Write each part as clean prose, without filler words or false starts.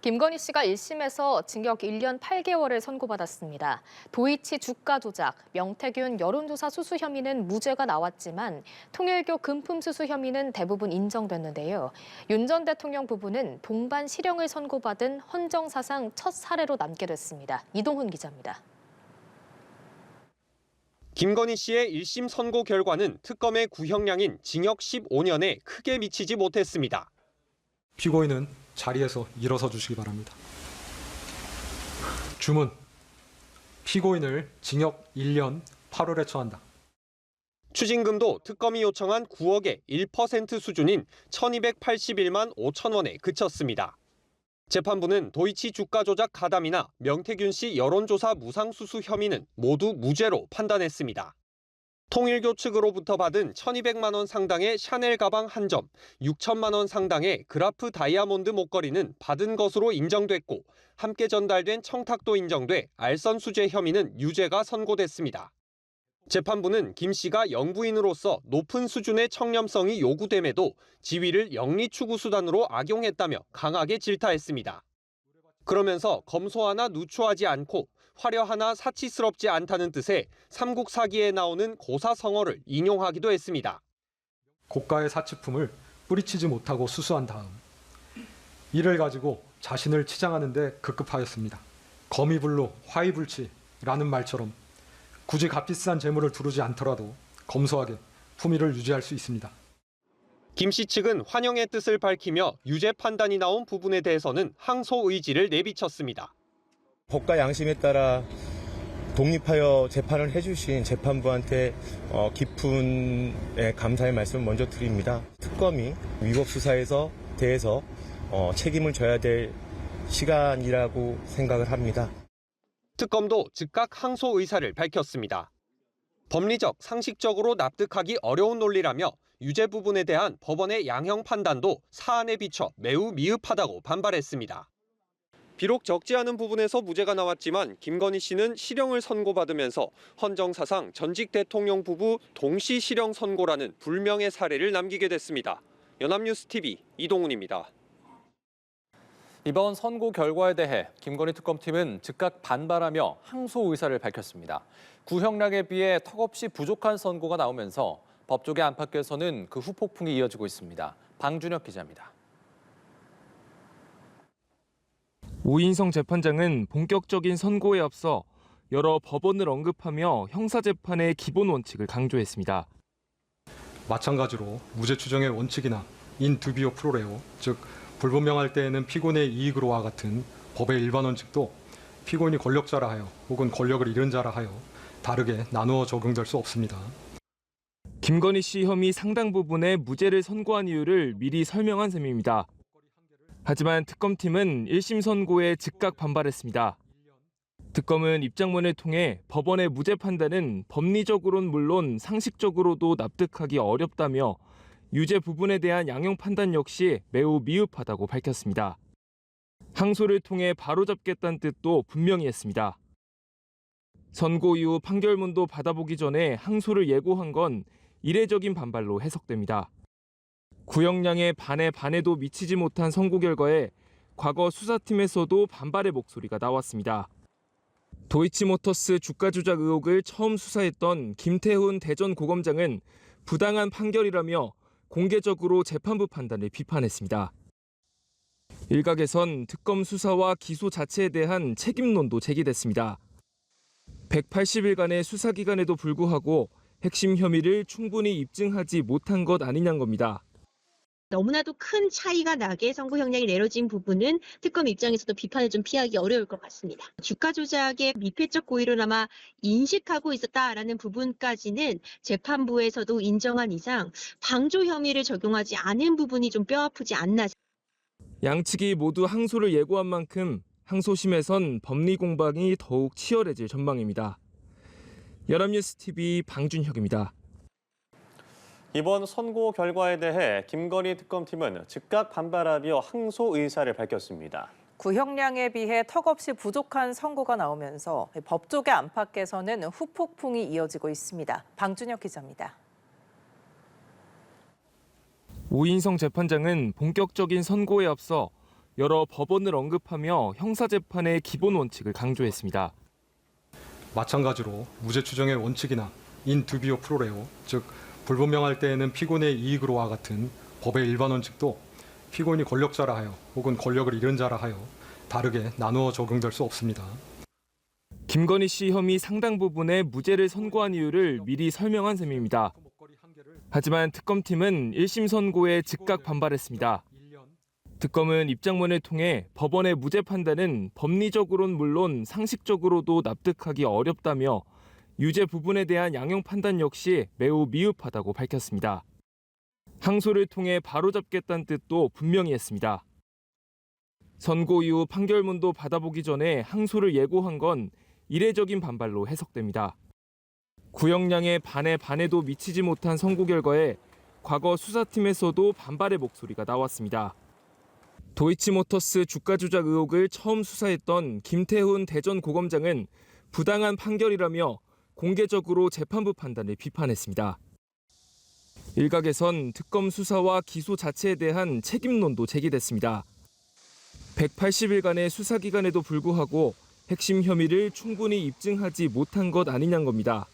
김건희 씨가 1심에서 징역 1년 8개월을 선고받았습니다. 도이치 주가 조작, 명태균 여론조사 수수 혐의는 무죄가 나왔지만 통일교 금품 수수 혐의는 대부분 인정됐는데요. 윤 전 대통령 부부는 동반 실형을 선고받은 헌정사상 첫 사례로 남게 됐습니다. 이동훈 기자입니다. 김건희 씨의 1심 선고 결과는 특검의 구형량인 징역 15년에 크게 미치지 못했습니다. 피고인은 자리에서 일어서 주시기 바랍니다. 주문. 피고인을 징역 1년 8월에 처한다. 추징금도 특검이 요청한 9억의 1% 수준인 1,281만 5천 원에 그쳤습니다. 재판부는 도이치 주가 조작 가담이나 명태균 씨 여론조사 무상수수 혐의는 모두 무죄로 판단했습니다. 통일교 측으로부터 받은 1,200만 원 상당의 샤넬 가방 한 점, 6천만 원 상당의 그라프 다이아몬드 목걸이는 받은 것으로 인정됐고 함께 전달된 청탁도 인정돼 알선수재 혐의는 유죄가 선고됐습니다. 재판부는 김 씨가 영부인으로서 높은 수준의 청렴성이 요구됨에도 지위를 영리추구수단으로 악용했다며 강하게 질타했습니다. 그러면서 검소하나 누추하지 않고 화려하나 사치스럽지 않다는 뜻의 삼국 사기에 나오는 고사성어를 인용하기도 했습니다. 고가의 사치품을 뿌리치지 못하고 수수한 다음 이를 가지고 자신을 치장하는 데 급급하였습니다. 거미불로 화이불치라는 말처럼 굳이 값비싼 재물을 두르지 않더라도 검소하게 품위를 유지할 수 있습니다. 김 씨 측은 환영의 뜻을 밝히며 유죄 판단이 나온 부분에 대해서는 항소 의지를 내비쳤습니다. 법과 양심에 따라 독립하여 재판을 해주신 재판부한테 깊은 감사의 말씀을 먼저 드립니다. 특검이 위법 수사에서 대해서 책임을 져야 될 시간이라고 생각을 합니다. 특검도 즉각 항소 의사를 밝혔습니다. 법리적, 상식적으로 납득하기 어려운 논리라며 유죄 부분에 대한 법원의 양형 판단도 사안에 비춰 매우 미흡하다고 반발했습니다. 비록 적지 않은 부분에서 무죄가 나왔지만 김건희 씨는 실형을 선고받으면서 헌정사상 전직 대통령 부부 동시 실형 선고라는 불명의 사례를 남기게 됐습니다. 연합뉴스TV 이동훈입니다. 이번 선고 결과에 대해 김건희 특검팀은 즉각 반발하며 항소 의사를 밝혔습니다. 구형량에 비해 턱없이 부족한 선고가 나오면서 법조계 안팎에서는 그 후폭풍이 이어지고 있습니다. 방준혁 기자입니다. 오인성 재판장은 본격적인 선고에 앞서 여러 법원을 언급하며 형사재판의 기본 원칙을 강조했습니다. 마찬가지로 무죄 추정의 원칙이나 인 두비오 프로레오, 즉 불분명할 때에는 피고인의 이익으로와 같은 법의 일반 원칙도 피고인이 권력자라 하여 혹은 권력을 잃은 자라 하여 다르게 나누어 적용될 수 없습니다. 김건희 씨 혐의 상당 부분의 무죄를 선고한 이유를 미리 설명한 셈입니다. 하지만 특검팀은 1심 선고에 즉각 반발했습니다. 특검은 입장문을 통해 법원의 무죄 판단은 법리적으로는 물론 상식적으로도 납득하기 어렵다며 유죄 부분에 대한 양형 판단 역시 매우 미흡하다고 밝혔습니다. 항소를 통해 바로잡겠다는 뜻도 분명히 했습니다. 선고 이후 판결문도 받아보기 전에 항소를 예고한 건 이례적인 반발로 해석됩니다. 구형량의 반의 반에도 미치지 못한 선고 결과에 과거 수사팀에서도 반발의 목소리가 나왔습니다. 도이치모터스 주가 조작 의혹을 처음 수사했던 김태훈 대전고검장은 부당한 판결이라며 공개적으로 재판부 판단을 비판했습니다. 일각에선 특검 수사와 기소 자체에 대한 책임론도 제기됐습니다. 180일간의 수사 기간에도 불구하고 핵심 혐의를 충분히 입증하지 못한 것 아니냐는 겁니다. 너무나도 큰 차이가 나게 선고 형량이 내려진 부분은 특검 입장에서도 비판을 좀 피하기 어려울 것 같습니다. 주가 조작의 미필적 고의로나마 인식하고 있었다라는 부분까지는 재판부에서도 인정한 이상 방조 혐의를 적용하지 않은 부분이 좀 뼈아프지 않나. 양측이 모두 항소를 예고한 만큼 항소심에선 법리 공방이 더욱 치열해질 전망입니다. 연합뉴스TV 방준혁입니다. 이번 선고 결과에 대해 김건희 특검팀은 즉각 반발하며 항소 의사를 밝혔습니다. 구형량에 비해 턱없이 부족한 선고가 나오면서 법조계 안팎에서는 후폭풍이 이어지고 있습니다. 방준혁 기자입니다. 오인성 재판장은 본격적인 선고에 앞서 여러 법원을 언급하며 형사재판의 기본 원칙을 강조했습니다. 마찬가지로 무죄 추정의 원칙이나 인 두비오 프로레오, 즉 불분명할 때에는 피고인의 이익으로와 같은 법의 일반 원칙도 피고인이 권력자라 하여 혹은 권력을 잃은 자라 하여 다르게 나누어 적용될 수 없습니다. 김건희 씨 혐의 상당 부분의 무죄를 선고한 이유를 미리 설명한 셈입니다. 하지만 특검팀은 1심 선고에 즉각 반발했습니다. 특검은 입장문을 통해 법원의 무죄 판단은 법리적으로는 물론 상식적으로도 납득하기 어렵다며 유죄 부분에 대한 양형 판단 역시 매우 미흡하다고 밝혔습니다. 항소를 통해 바로잡겠다는 뜻도 분명히 했습니다. 선고 이후 판결문도 받아보기 전에 항소를 예고한 건 이례적인 반발로 해석됩니다. 구형량의 반의 반에도 미치지 못한 선고 결과에 과거 수사팀에서도 반발의 목소리가 나왔습니다. 도이치모터스 주가 조작 의혹을 처음 수사했던 김태훈 대전고검장은 부당한 판결이라며 공개적으로 재판부 판단을 비판했습니다. 일각에선 특검 수사와 기소 자체에 대한 책임론도 제기됐습니다. 180일간의 수사기간에도 불구하고 핵심 혐의를 충분히 입증하지 못한 것 아니냐는 겁니다.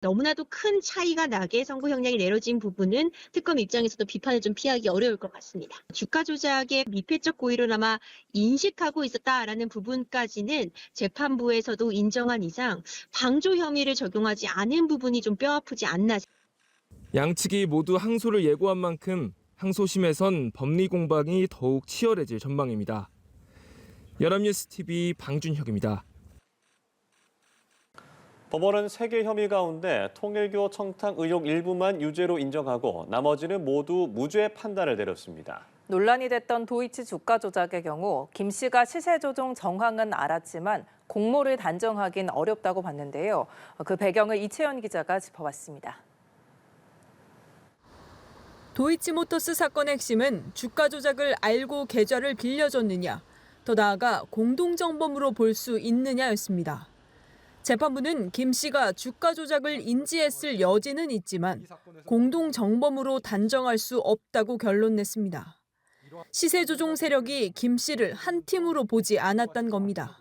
너무나도 큰 차이가 나게 선고 형량이 내려진 부분은 특검 입장에서도 비판을 좀 피하기 어려울 것 같습니다. 주가 조작의 미필적 고의로나마 인식하고 있었다라는 부분까지는 재판부에서도 인정한 이상 방조 혐의를 적용하지 않은 부분이 좀 뼈아프지 않나. 양측이 모두 항소를 예고한 만큼 항소심에선 법리 공방이 더욱 치열해질 전망입니다. 연합뉴스TV 방준혁입니다. 법원은 3개 혐의 가운데 통일교 청탁 의혹 일부만 유죄로 인정하고 나머지는 모두 무죄 판단을 내렸습니다. 논란이 됐던 도이치 주가 조작의 경우 김 씨가 시세 조종 정황은 알았지만 공모를 단정하긴 어렵다고 봤는데요. 그 배경을 이채연 기자가 짚어봤습니다. 도이치모터스 사건의 핵심은 주가 조작을 알고 계좌를 빌려줬느냐, 더 나아가 공동정범으로 볼 수 있느냐였습니다. 재판부는 김 씨가 주가 조작을 인지했을 여지는 있지만 공동정범으로 단정할 수 없다고 결론냈습니다. 시세 조종 세력이 김 씨를 한 팀으로 보지 않았단 겁니다.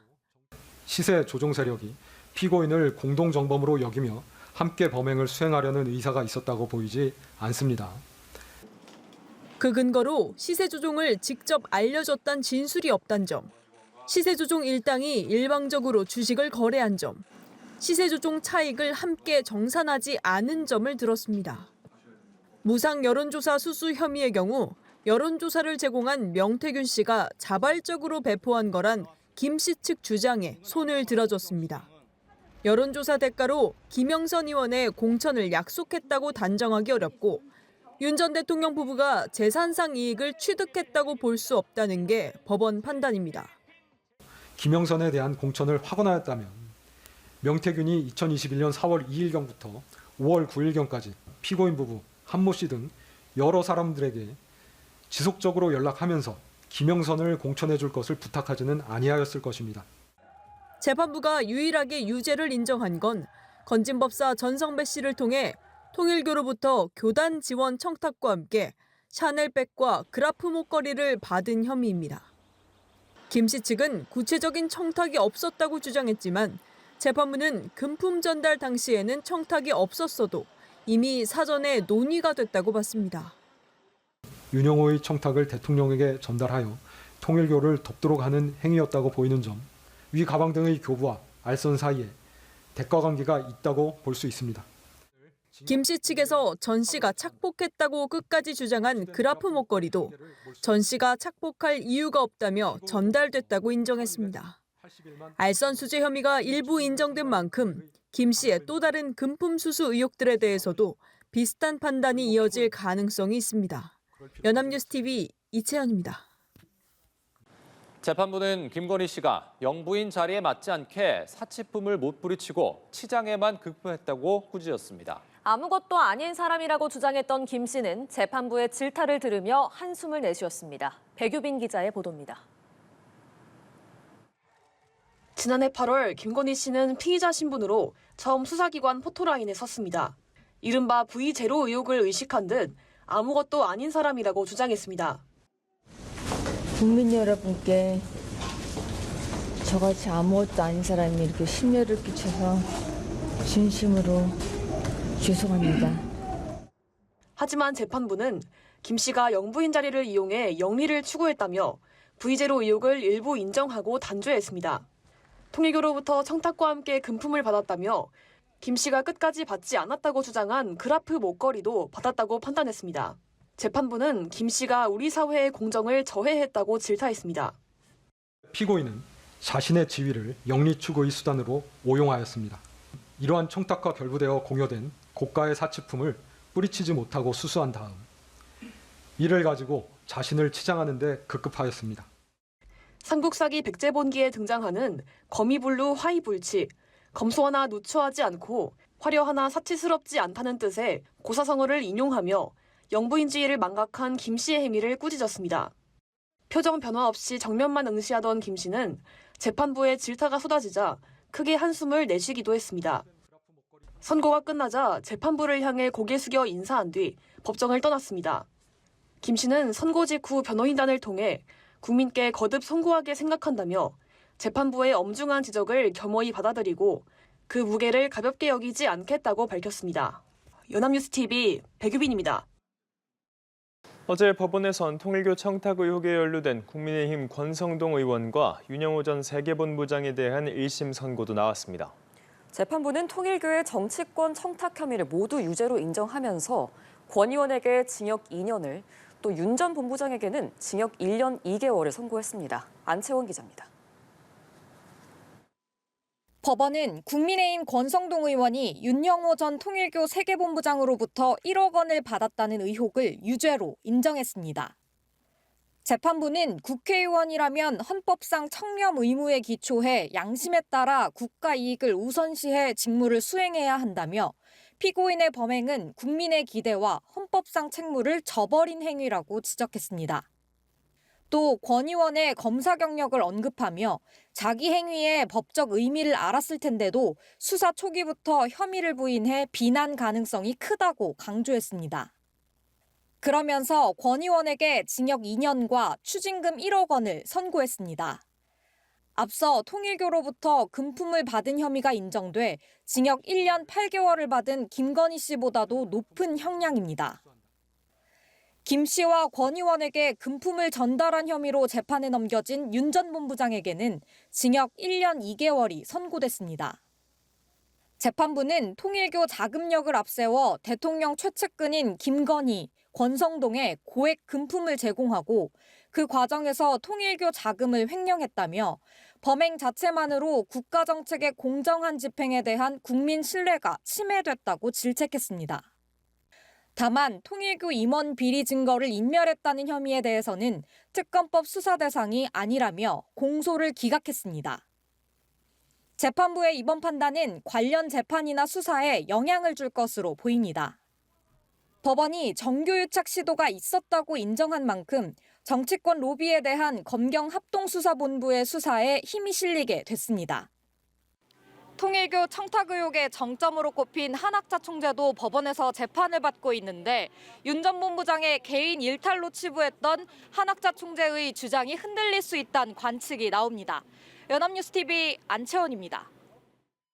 시세 조종 세력이 피고인을 공동정범으로 여기며 함께 범행을 수행하려는 의사가 있었다고 보이지 않습니다. 그 근거로 시세 조종을 직접 알려줬단 진술이 없단 점, 시세 조종 일당이 일방적으로 주식을 거래한 점, 시세 조종 차익을 함께 정산하지 않은 점을 들었습니다. 무상 여론조사 수수 혐의의 경우 여론조사를 제공한 명태균 씨가 자발적으로 배포한 거란 김 씨 측 주장에 손을 들어줬습니다. 여론조사 대가로 김영선 의원의 공천을 약속했다고 단정하기 어렵고 윤 전 대통령 부부가 재산상 이익을 취득했다고 볼 수 없다는 게 법원 판단입니다. 김영선에 대한 공천을 확언하였다면 명태균이 2021년 4월 2일경부터 5월 9일경까지 피고인 부부, 한모 씨 등 여러 사람들에게 지속적으로 연락하면서 김영선을 공천해 줄 것을 부탁하지는 아니하였을 것입니다. 재판부가 유일하게 유죄를 인정한 건 건진법사 전성배 씨를 통해 통일교로부터 교단 지원 청탁과 함께 샤넬백과 그라프 목걸이를 받은 혐의입니다. 김 씨 측은 구체적인 청탁이 없었다고 주장했지만 재판부는 금품 전달 당시에는 청탁이 없었어도 이미 사전에 논의가 됐다고 봤습니다. 윤영호의 청탁을 대통령에게 전달하여 통일교를 덮도록 하는 행위였다고 보이는 점, 위 가방 등의 교부와 알선 사이에 대가 관계가 있다고 볼 수 있습니다. 김 씨 측에서 전 씨가 착복했다고 끝까지 주장한 그라프 목걸이도 전 씨가 착복할 이유가 없다며 전달됐다고 인정했습니다. 알선 수재 혐의가 일부 인정된 만큼 김 씨의 또 다른 금품 수수 의혹들에 대해서도 비슷한 판단이 이어질 가능성이 있습니다. 연합뉴스TV 이채연입니다. 재판부는 김건희 씨가 영부인 자리에 맞지 않게 사치품을 못 부리치고 치장에만 급부했다고 꾸짖었습니다. 아무것도 아닌 사람이라고 주장했던 김 씨는 재판부의 질타를 들으며 한숨을 내쉬었습니다. 백유빈 기자의 보도입니다. 지난해 8월 김건희 씨는 피의자 신분으로 처음 수사기관 포토라인에 섰습니다. 이른바 V0 의혹을 의식한 듯 아무것도 아닌 사람이라고 주장했습니다. 국민 여러분께 저같이 아무것도 아닌 사람이 이렇게 심려를 끼쳐서 진심으로 죄송합니다. 하지만 재판부는 김 씨가 영부인 자리를 이용해 영리를 추구했다며 부의제로 의혹을 일부 인정하고 단죄했습니다. 통일교로부터 청탁과 함께 금품을 받았다며 김 씨가 끝까지 받지 않았다고 주장한 그라프 목걸이도 받았다고 판단했습니다. 재판부는 김 씨가 우리 사회의 공정을 저해했다고 질타했습니다. 피고인은 자신의 지위를 영리 추구의 수단으로 오용하였습니다. 이러한 청탁과 결부되어 공여된 고가의 사치품을 뿌리치지 못하고 수수한 다음 이를 가지고 자신을 치장하는 데 급급하였습니다. 삼국사기 백제본기에 등장하는 거미불루 화이불치, 검소 하나 누추하지 않고 화려 하나 사치스럽지 않다는 뜻의 고사성어를 인용하며 영부인지위를 망각한 김 씨의 행위를 꾸짖었습니다. 표정 변화 없이 정면만 응시하던 김 씨는 재판부에 질타가 쏟아지자 크게 한숨을 내쉬기도 했습니다. 선고가 끝나자 재판부를 향해 고개 숙여 인사한 뒤 법정을 떠났습니다. 김 씨는 선고 직후 변호인단을 통해 국민께 거듭 송구하게 생각한다며 재판부의 엄중한 지적을 겸허히 받아들이고 그 무게를 가볍게 여기지 않겠다고 밝혔습니다. 연합뉴스TV 백유빈입니다. 어제 법원에선 통일교 청탁 의혹에 연루된 국민의힘 권성동 의원과 윤영호 전 세계본부장에 대한 1심 선고도 나왔습니다. 재판부는 통일교의 정치권 청탁 혐의를 모두 유죄로 인정하면서 권 의원에게 징역 2년을 또 윤 전 본부장에게는 징역 1년 2개월을 선고했습니다. 안채원 기자입니다. 법원은 국민의힘 권성동 의원이 윤영호 전 통일교 세계본부장으로부터 1억 원을 받았다는 의혹을 유죄로 인정했습니다. 재판부는 국회의원이라면 헌법상 청렴 의무에 기초해 양심에 따라 국가 이익을 우선시해 직무를 수행해야 한다며 피고인의 범행은 국민의 기대와 헌법상 책무를 저버린 행위라고 지적했습니다. 또 권 의원의 검사 경력을 언급하며 자기 행위의 법적 의미를 알았을 텐데도 수사 초기부터 혐의를 부인해 비난 가능성이 크다고 강조했습니다. 그러면서 권 의원에게 징역 2년과 추징금 1억 원을 선고했습니다. 앞서 통일교로부터 금품을 받은 혐의가 인정돼 징역 1년 8개월을 받은 김건희 씨보다도 높은 형량입니다. 김 씨와 권 의원에게 금품을 전달한 혐의로 재판에 넘겨진 윤 전 본부장에게는 징역 1년 2개월이 선고됐습니다. 재판부는 통일교 자금력을 앞세워 대통령 최측근인 김건희, 권성동에 고액 금품을 제공하고 그 과정에서 통일교 자금을 횡령했다며 범행 자체만으로 국가정책의 공정한 집행에 대한 국민 신뢰가 침해됐다고 질책했습니다. 다만 통일교 임원 비리 증거를 인멸했다는 혐의에 대해서는 특검법 수사 대상이 아니라며 공소를 기각했습니다. 재판부의 이번 판단은 관련 재판이나 수사에 영향을 줄 것으로 보입니다. 법원이 정교유착 시도가 있었다고 인정한 만큼 정치권 로비에 대한 검경 합동수사본부의 수사에 힘이 실리게 됐습니다. 통일교 청탁 의혹의 정점으로 꼽힌 한학자 총재도 법원에서 재판을 받고 있는데 윤 전 본부장의 개인 일탈로 치부했던 한학자 총재의 주장이 흔들릴 수 있다는 관측이 나옵니다. 연합뉴스TV 안채원입니다.